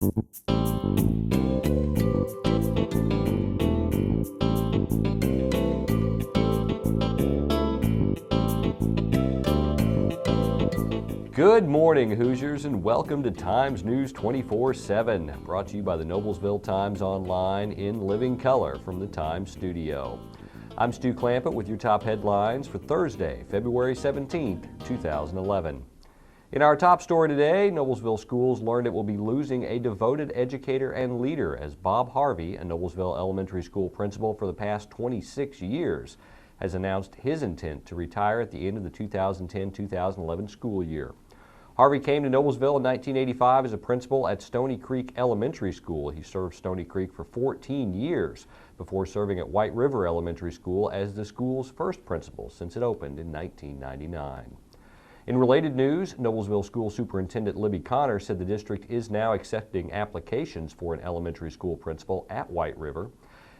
Good morning, Hoosiers, and welcome to Times News 24/7, brought to you by the Noblesville Times Online in living color from the Times studio. I'm Stu Clampett with your top headlines for Thursday, February 17th, 2011. In our top story today, Noblesville Schools learned it will be losing a devoted educator and leader as Bob Harvey, a Noblesville Elementary School principal for the past 26 years, has announced his intent to retire at the end of the 2010-2011 school year. Harvey came to Noblesville in 1985 as a principal at Stony Creek Elementary School. He served Stony Creek for 14 years before serving at White River Elementary School as the school's first principal since it opened in 1999. In related news, Noblesville School Superintendent Libby Connor said the district is now accepting applications for an elementary school principal at White River.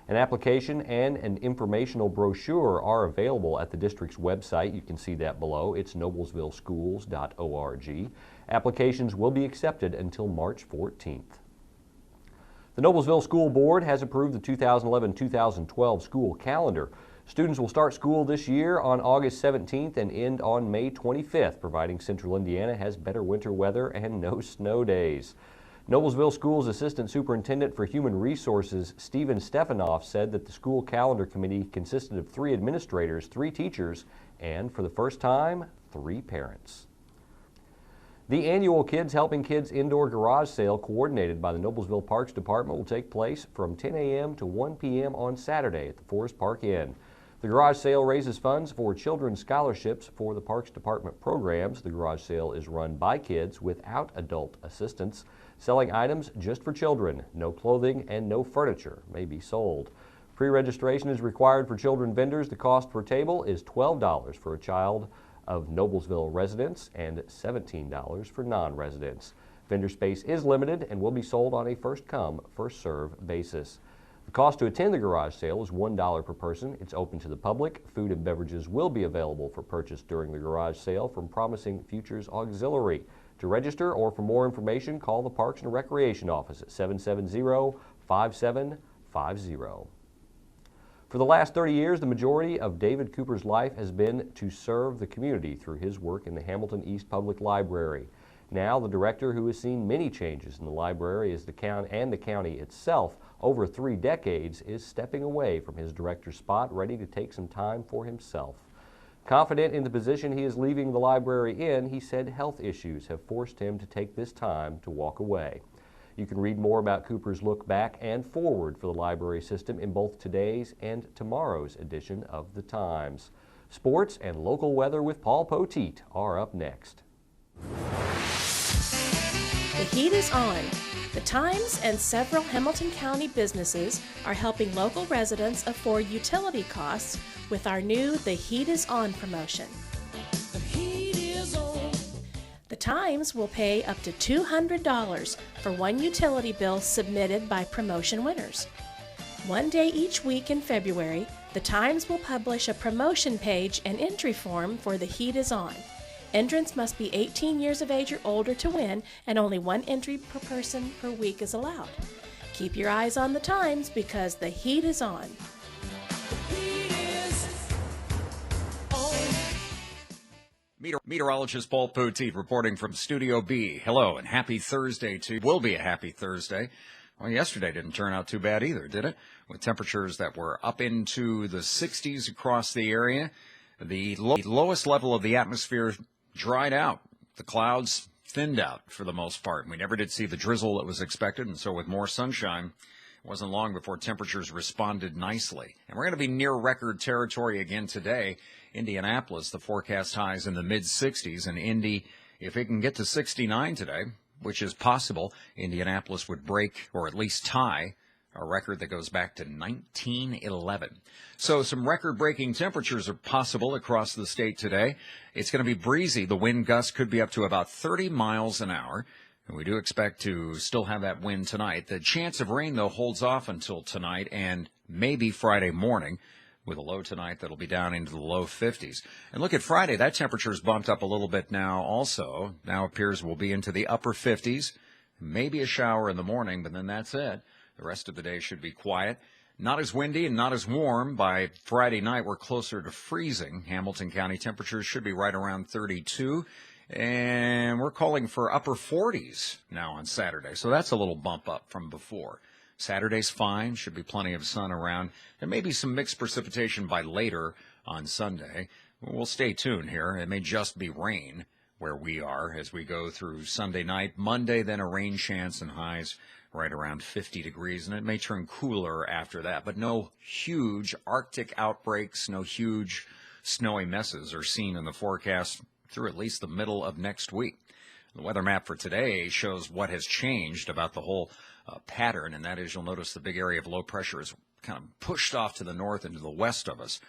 An application and an informational brochure are available at the district's website. You can see that below. It's noblesvilleschools.org. Applications will be accepted until March 14th. The Noblesville School Board has approved the 2011-2012 school calendar. Students will start school this year on August 17th and end on May 25th, providing Central Indiana has better winter weather and no snow days. Noblesville Schools Assistant Superintendent for Human Resources Stephen Stefanoff said that the school calendar committee consisted of 3 administrators, 3 teachers, and for the first time, 3 parents. The annual Kids Helping Kids indoor garage sale coordinated by the Noblesville Parks Department will take place from 10 a.m. to 1 p.m. on Saturday at the Forest Park Inn. The garage sale raises funds for children's scholarships for the Parks Department programs. The garage sale is run by kids without adult assistance, selling items just for children. No clothing and no furniture may be sold. Pre-registration is required for children vendors. The cost per table is $12 for a child of Noblesville residents and $17 for non-residents. Vendor space is limited and will be sold on a first-come, first-served basis. The cost to attend the garage sale is $1 per person. It's open to the public. Food and beverages will be available for purchase during the garage sale from Promising Futures Auxiliary. To register or for more information, call the Parks and Recreation Office at 770-5750. For the last 30 years, the majority of David Cooper's life has been to serve the community through his work in the Hamilton East Public Library. Now, the director, who has seen many changes in the library as the county itself over 3 decades, is stepping away from his director spot, ready to take some time for himself. Confident in the position he is leaving the library in, he said health issues have forced him to take this time to walk away. You can read more about Cooper's look back and forward for the library system in both today's and tomorrow's edition of the Times. Sports and local weather with Paul Poteet are up next. The heat is on. The Times and several Hamilton County businesses are helping local residents afford utility costs with our new The Heat is On promotion. The heat is on. The Times will pay up to $200 for one utility bill submitted by promotion winners. One day each week in February, the Times will publish a promotion page and entry form for The Heat is On. Entrants must be 18 years of age or older to win, and only 1 entry per person per week is allowed. Keep your eyes on the Times because the heat is on. Meteorologist Paul Poteet reporting from Studio B. Hello and happy Thursday to you. Will be a happy Thursday. Well, yesterday didn't turn out too bad either, did it? With temperatures that were up into the 60s across the area. The lowest level of the atmosphere dried out. The clouds thinned out for the most part. We never did see the drizzle that was expected, and so with more sunshine, it wasn't long before temperatures responded nicely. And we're going to be near record territory again today. Indianapolis, the forecast highs in the mid-60s, and Indy, if it can get to 69 today, which is possible, Indianapolis would break or at least tie a record that goes back to 1911. So some record-breaking temperatures are possible across the state today. It's going to be breezy. The wind gusts could be up to about 30 miles an hour. And we do expect to still have that wind tonight. The chance of rain, though, holds off until tonight and maybe Friday morning, with a low tonight that'll be down into the low 50s. And look at Friday. That temperature's bumped up a little bit now also. Now appears we'll be into the upper 50s. maybe a shower in the morning, but then that's it. The rest of the day should be quiet. Not as windy and not as warm. By Friday night, we're closer to freezing. Hamilton County temperatures should be right around 32. And we're calling for upper 40s now on Saturday. So that's a little bump up from before. Saturday's fine. Should be plenty of sun around. There may be some mixed precipitation by later on Sunday. We'll stay tuned here. It may just be rain where we are as we go through Sunday night. Monday, then a rain chance and highs right around 50 degrees, and it may turn cooler after that, but no huge Arctic outbreaks, no huge snowy messes are seen in the forecast through at least the middle of next week. The weather map for today shows what has changed about the whole pattern, and that is you'll notice the big area of low pressure is kind of pushed off to the north and to the west of us.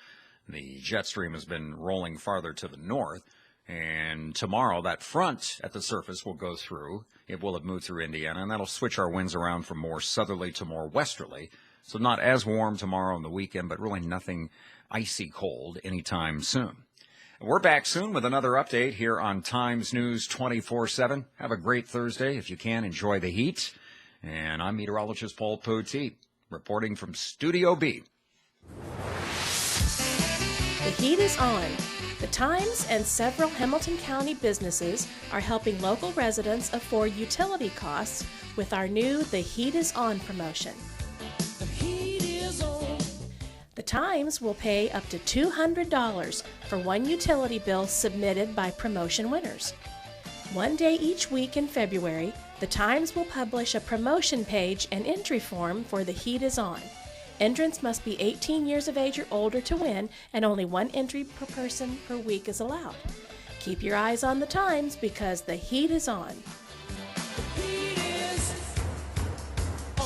The jet stream has been rolling farther to the north. And tomorrow, that front at the surface will go through. It will have moved through Indiana, and that'll switch our winds around from more southerly to more westerly. So not as warm tomorrow on the weekend, but really nothing icy cold anytime soon. We're back soon with another update here on Times News 24/7. Have a great Thursday. If you can, enjoy the heat. And I'm meteorologist Paul Poteet, reporting from Studio B. The heat is on. The Times and several Hamilton County businesses are helping local residents afford utility costs with our new The Heat is On promotion. The heat is on. The Times will pay up to $200 for one utility bill submitted by promotion winners. One day each week in February, the Times will publish a promotion page and entry form for The Heat is On. Entrants must be 18 years of age or older to win, and only one entry per person per week is allowed. Keep your eyes on the Times because the heat is on. The heat is on.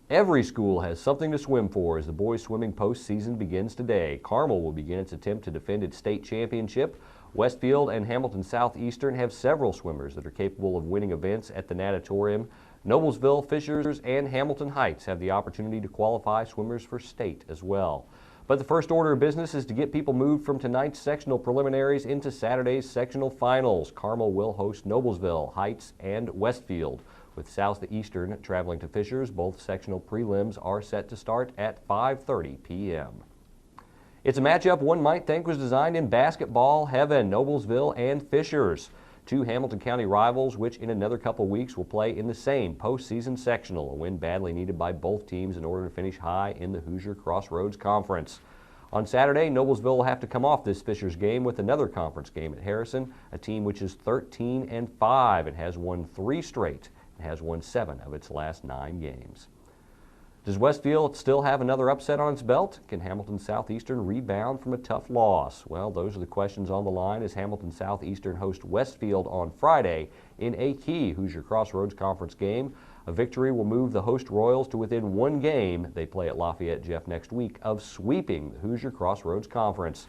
Every school has something to swim for as the boys swimming postseason begins today. Carmel will begin its attempt to defend its state championship. Westfield and Hamilton Southeastern have several swimmers that are capable of winning events at the natatorium. Noblesville, Fishers, and Hamilton Heights have the opportunity to qualify swimmers for state as well. But the first order of business is to get people moved from tonight's sectional preliminaries into Saturday's sectional finals. Carmel will host Noblesville, Heights, and Westfield. With Southeastern traveling to Fishers, both sectional prelims are set to start at 5:30 p.m. It's a matchup one might think was designed in basketball heaven, Noblesville and Fishers. Two Hamilton County rivals, which in another couple weeks will play in the same postseason sectional, a win badly needed by both teams in order to finish high in the Hoosier Crossroads Conference. On Saturday, Noblesville will have to come off this Fishers game with another conference game at Harrison, a team which is 13-5 and has won 3 straight and has won 7 of its last 9 games. Does Westfield still have another upset on its belt? Can Hamilton Southeastern rebound from a tough loss? Well, those are the questions on the line as Hamilton Southeastern host Westfield on Friday in a key Hoosier Crossroads Conference game. A victory will move the host Royals to within 1 game. They play at Lafayette Jeff next week of sweeping the Hoosier Crossroads Conference.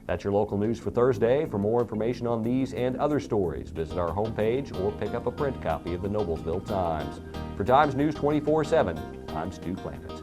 That's your local news for Thursday. For more information on these and other stories, visit our homepage or pick up a print copy of the Noblesville Times. For Times News 24/7, I'm Stu Clampett.